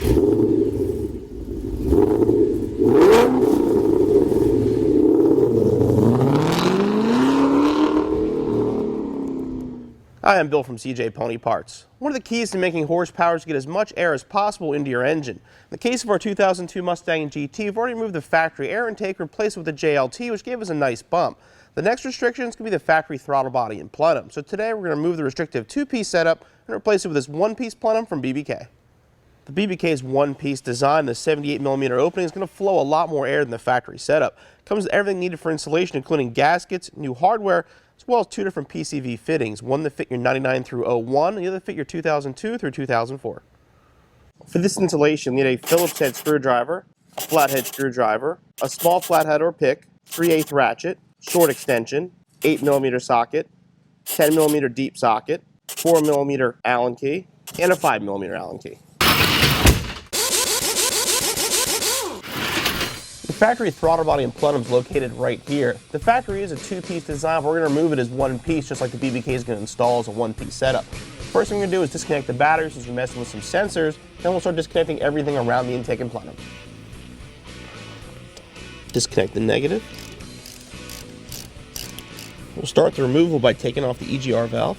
Hi, I'm Bill from CJ Pony Parts. One of the keys to making horsepower is to get as much air as possible into your engine. In the case of our 2002 Mustang GT, we've already removed the factory air intake, replaced it with the JLT, which gave us a nice bump. The next restriction is going to be the factory throttle body in plenum. So today we're going to remove the restrictive two-piece setup and replace it with this one-piece plenum from BBK. The BBK's one-piece design, the 78mm opening, is going to flow a lot more air than the factory setup. It comes with everything needed for installation, including gaskets, new hardware, as well as two different PCV fittings, one that fit your 99 through 01 and the other fit your 2002 through 2004. For this installation, you need a Phillips head screwdriver, a flathead screwdriver, a small flathead or pick, 3/8 ratchet, short extension, 8mm socket, 10mm deep socket, 4mm Allen key, and a 5mm Allen key. The factory throttle body in plenum is located right here. The factory is a two-piece design, but we're going to remove it as one piece, just like the BBK is going to install as a one-piece setup. First thing we're going to do is disconnect the battery since we're messing with some sensors, then we'll start disconnecting everything around the intake and plenum. Disconnect the negative. We'll start the removal by taking off the EGR valve.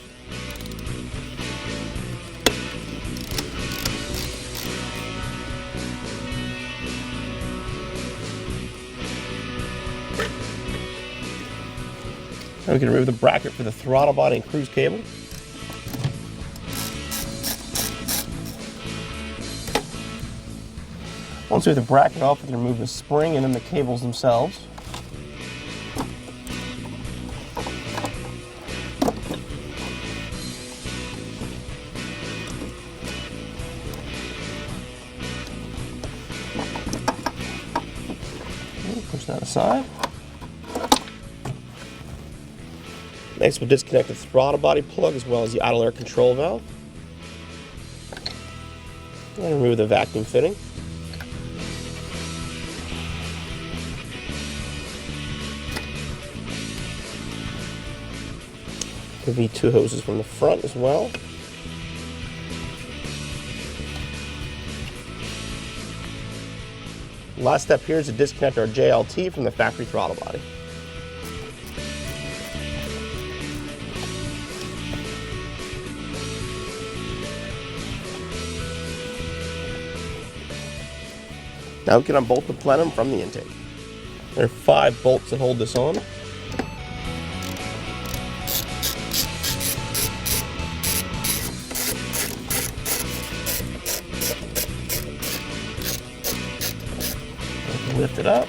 Now we can remove the bracket for the throttle body and cruise cable. Once we have the bracket off, we can remove the spring and then the cables themselves. Push that aside. Next, we'll disconnect the throttle body plug as well as the idle air control valve. And remove the vacuum fitting. There'll be two hoses from the front as well. Last step here is to disconnect our JLT from the factory throttle body. Now we can unbolt the plenum from the intake. There are 5 bolts that hold this on. Lift it up.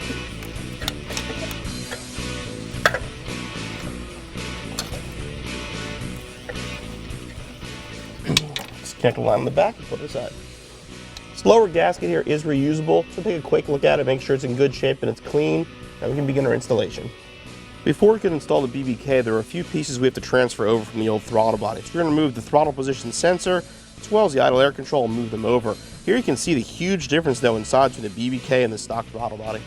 Disconnect the line on the back and put it aside. This lower gasket here is reusable, so take a quick look at it, make sure it's in good shape and it's clean, and we can begin our installation. Before we can install the BBK, there are a few pieces we have to transfer over from the old throttle body. So we're going to remove the throttle position sensor, as well as the idle air control, and move them over. Here you can see the huge difference though inside between the BBK and the stock throttle body.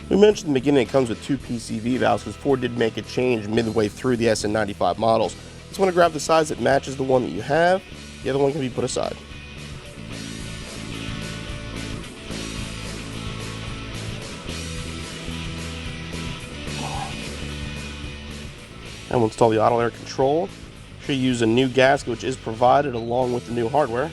We mentioned in the beginning it comes with 2 PCV valves because Ford did make a change midway through the SN95 models. Just want to grab the size that matches the one that you have. The other one can be put aside. And we'll install the idle air control. Should use a new gasket which is provided along with the new hardware.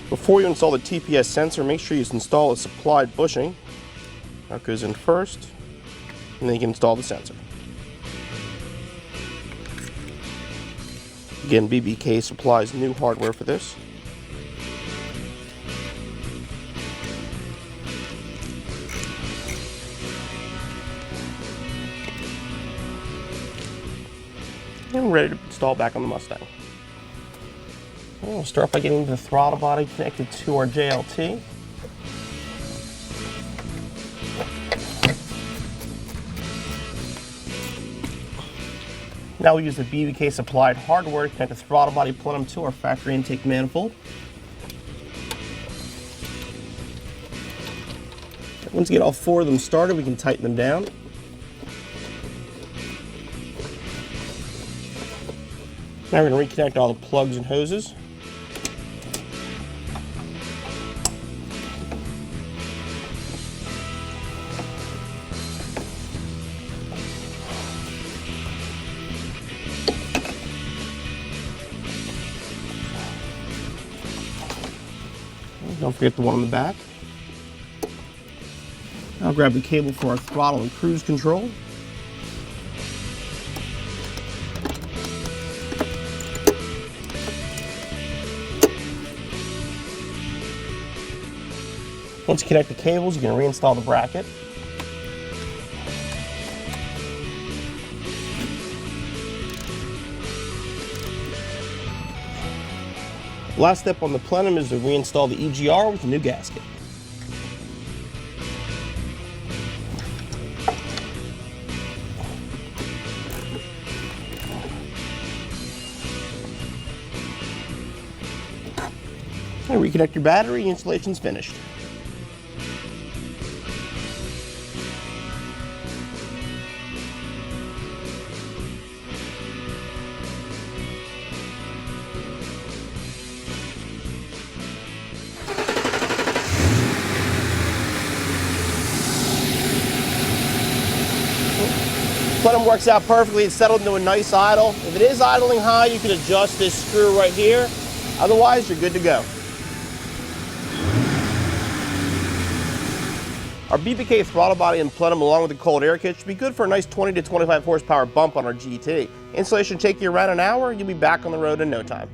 Before you install the TPS sensor, make sure you install a supplied bushing. That goes in first, and then you can install the sensor. Again, BBK supplies new hardware for this. And we're ready to install back on the Mustang. We'll start by getting the throttle body connected to our JLT. Now we use the BBK supplied hardware to connect the throttle body plenum to our factory intake manifold. Once you get all four of them started, we can tighten them down. Now we're going to reconnect all the plugs and hoses. Don't forget the one on the back. I'll grab the cable for our throttle and cruise control. Once you connect the cables, you can reinstall the bracket. Last step on the plenum is to reinstall the EGR with a new gasket. And reconnect your battery, installation's finished. Plenum works out perfectly. It's settled into a nice idle. If it is idling high, you can adjust this screw right here. Otherwise, you're good to go. Our BBK throttle body and plenum along with the cold air kit should be good for a nice 20 to 25 horsepower bump on our GT. Installation should take you around an hour. You'll be back on the road in no time.